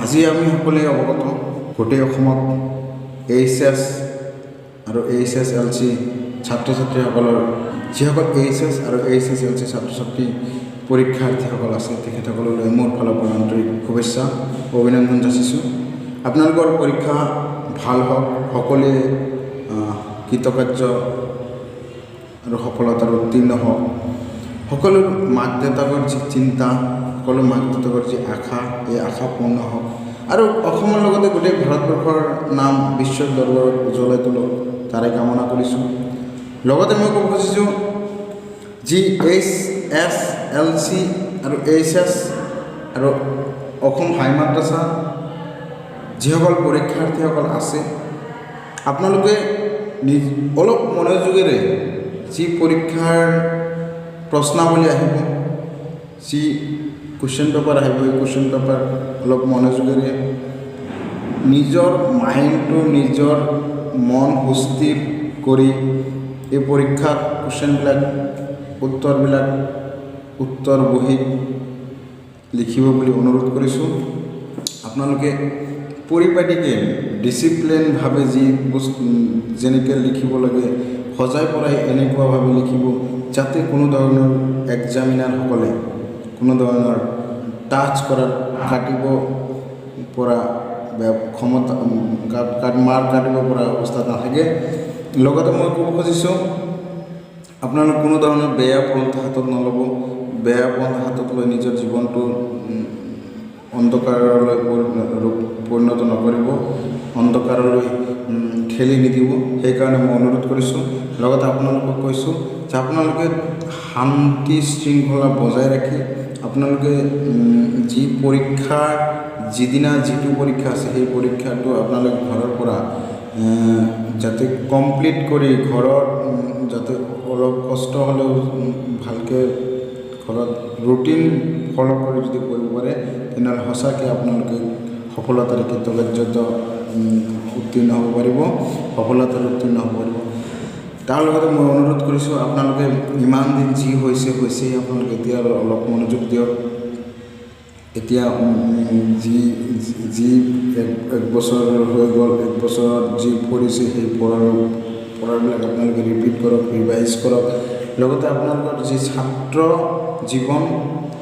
আজি আমি সকলোৱে অৱগত গোটেই অসমত এইচএছ আৰু এইচএছএলচি ছাত্ৰ ছাত্ৰীসকলৰ যিসকল এইচএছ আৰু এইচএছএলচি ছাত্ৰ ছাত্ৰী পৰীক্ষাৰ্থীসকল আছে তেখেতসকললৈ মোৰ ফালৰ পৰা আন্তৰিক শুভেচ্ছা অভিনন্দন যাচিছোঁ। আপোনালোকৰ পৰীক্ষা ভাল হওক, সকলোৱে কৃতকাৰ্য আৰু সফলতাৰ উত্তীৰ্ণ হওক। সকলো মাক দেউতাকৰ যি চিন্তা, সকলো মাক দেউতাকৰ যি আশা, এই আশা পূৰ্ণ হওক আৰু অসমৰ লগতে গোটেই ভাৰতবৰ্ষৰ নাম বিশ্বৰ দৰবাৰত উজ্বলাই তোলক, তাৰে কামনা কৰিছোঁ। লগতে মই ক'ব খুজিছোঁ যি এইচএছএলচি আৰু এইচএছ আৰু অসম হাই মাদ্ৰাছা যিসকল পৰীক্ষাৰ্থীসকল আছে, আপোনালোকে অলপ মনোযোগেৰে যি পৰীক্ষাৰ প্ৰশ্নাৱলী আহিব, যি কুৱেশ্যন পেপাৰ আহিব, এই কুৱেশ্যন পেপাৰ অলপ মনোযোগেৰে নিজৰ মাইণ্ডটো, নিজৰ মন সুস্থিৰ কৰি এই পৰীক্ষাত কুৱেশ্যনবিলাক উত্তৰ বহীত লিখিব বুলি অনুৰোধ কৰিছোঁ। আপোনালোকে পৰিপাটিকৈ ডিচিপ্লিনভাৱে যি যেনেকৈ লিখিব লাগে সজাই পৰাই এনেকুৱাভাৱে লিখিব যাতে কোনো ধৰণৰ এক্সামিনাৰসকলে কোনো ধৰণৰ টাচ কৰাত কাটিব পৰা ক্ষমতা মাৰ কাটিব পৰা অৱস্থা নাথাকে। লগতে মই ক'ব খুজিছোঁ আপোনালোক কোনো ধৰণৰ বেয়া পন্থা হাতত নল'ব, বেয়া পন্থা হাতত লৈ নিজৰ জীৱনটো অন্ধকাৰলৈ পৰিণত নকৰিব, অন্ধকাৰলৈ ঠেলি নিদিব। সেইকাৰণে মই অনুৰোধ কৰিছোঁ। লগতে আপোনালোকক কৈছোঁ যে আপোনালোকে শান্তি শৃংখলা বজাই ৰাখি আপোনালোকে যি পৰীক্ষাৰ যিদিনা যিটো পৰীক্ষা আছে সেই পৰীক্ষাটো আপোনালোকে ঘৰৰ পৰা যাতে কমপ্লিট কৰি ঘৰত যাতে অলপ কষ্ট হ'লেও ভালকৈ ঘৰত ৰুটিন ফ'ল' কৰি যদি কৰিব পাৰে তেনেহ'লে সঁচাকৈ আপোনালোকে সফলতাৰে কৃতকাৰ্যতা উত্তীৰ্ণ হ'ব পাৰিব, সফলতাৰে উত্তীৰ্ণ হ'ব পাৰিব। তাৰ লগতে মই অনুৰোধ কৰিছোঁ আপোনালোকে ইমান দিন যি হৈছে আপোনালোকে এতিয়া অলপ মনোযোগ দিয়ক। এতিয়া যি এক বছৰ হৈ গ'ল, এক বছৰত যি পঢ়িছে সেই পঢ়াবিলাক আপোনালোকে ৰিপিট কৰক, ৰিভাইজ কৰক। লগতে আপোনালোকৰ যি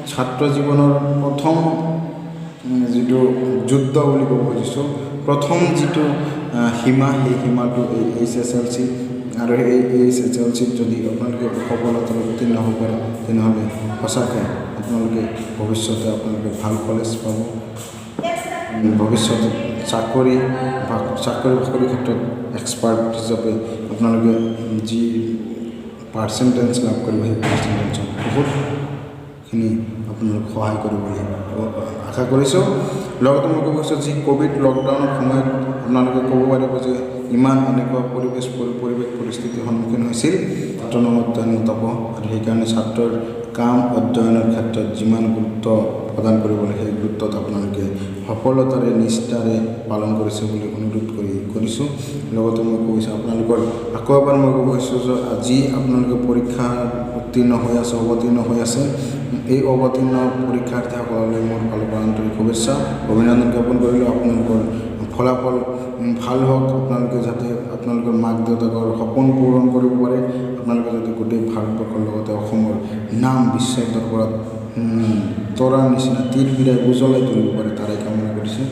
ছাত্ৰ জীৱনৰ প্ৰথম যিটো যুদ্ধ বুলি ক'ব খুজিছোঁ, প্ৰথম যিটো সীমা, সেই সীমাটো এই এইচএছএলচি আৰু এই এইচএছএলচিত যদি আপোনালোকে সফলতাৰে উত্তীৰ্ণ হ'ব পাৰে তেনেহ'লে সঁচাকৈ আপোনালোকে ভৱিষ্যতে আপোনালোকে ভাল কলেজ পাব, ভৱিষ্যতে চাকৰি বাকৰিৰ ক্ষেত্ৰত এক্সপাৰ্ট হিচাপে আপোনালোকে যি পাৰ্চেণ্টেজ লাভ কৰিব সেই পাৰ্চেণ্টেজত বহুতখিনি আপোনালোক সহায় কৰিব বুলি আশা কৰিছোঁ। লগতে মই ক'ব কৈছোঁ যি ক'ভিড লকডাউনৰ সময়ত আপোনালোকে ক'ব পাৰিব যে ইমান এনেকুৱা পৰিৱেশ পৰিস্থিতিৰ সন্মুখীন হৈছিল ছাত্ৰ অধ্যয়ন তাপ, আৰু সেইকাৰণে ছাত্ৰৰ কাম অধ্যয়নৰ ক্ষেত্ৰত যিমান গুৰুত্ব প্ৰদান কৰিব লাগে সেই গুৰুত্বত আপোনালোকে সফলতাৰে নিষ্ঠাৰে পালন কৰিছে বুলি অনুৰোধ কৰিছোঁ। লগতে মই কৈছোঁ আপোনালোকৰ আকৌ এবাৰ মই ক'ব কৈছোঁ যে আজি আপোনালোকে পৰীক্ষা অৱতীৰ্ণ হৈ আছে, এই অৱতীৰ্ণ পৰীক্ষাৰ্থীসকললৈ মোৰ ফালৰ পৰা আন্তৰিক শুভেচ্ছা অভিনন্দন জ্ঞাপন কৰিলোঁ। আপোনালোকৰ ফলাফল ভাল হওক, আপোনালোকে যাতে আপোনালোকৰ মাক দেউতাকৰ সপোন পূৰণ কৰিব পাৰে, আপোনালোকে যাতে গোটেই ভাৰতবৰ্ষৰ লগতে অসমৰ নাম বিশ্বৰ দৰবাৰত তৰাৰ নিচিনা তীৰ বিৰাই উজ্বলাই তুলিব পাৰে, তাৰে কামনা কৰিছোঁ।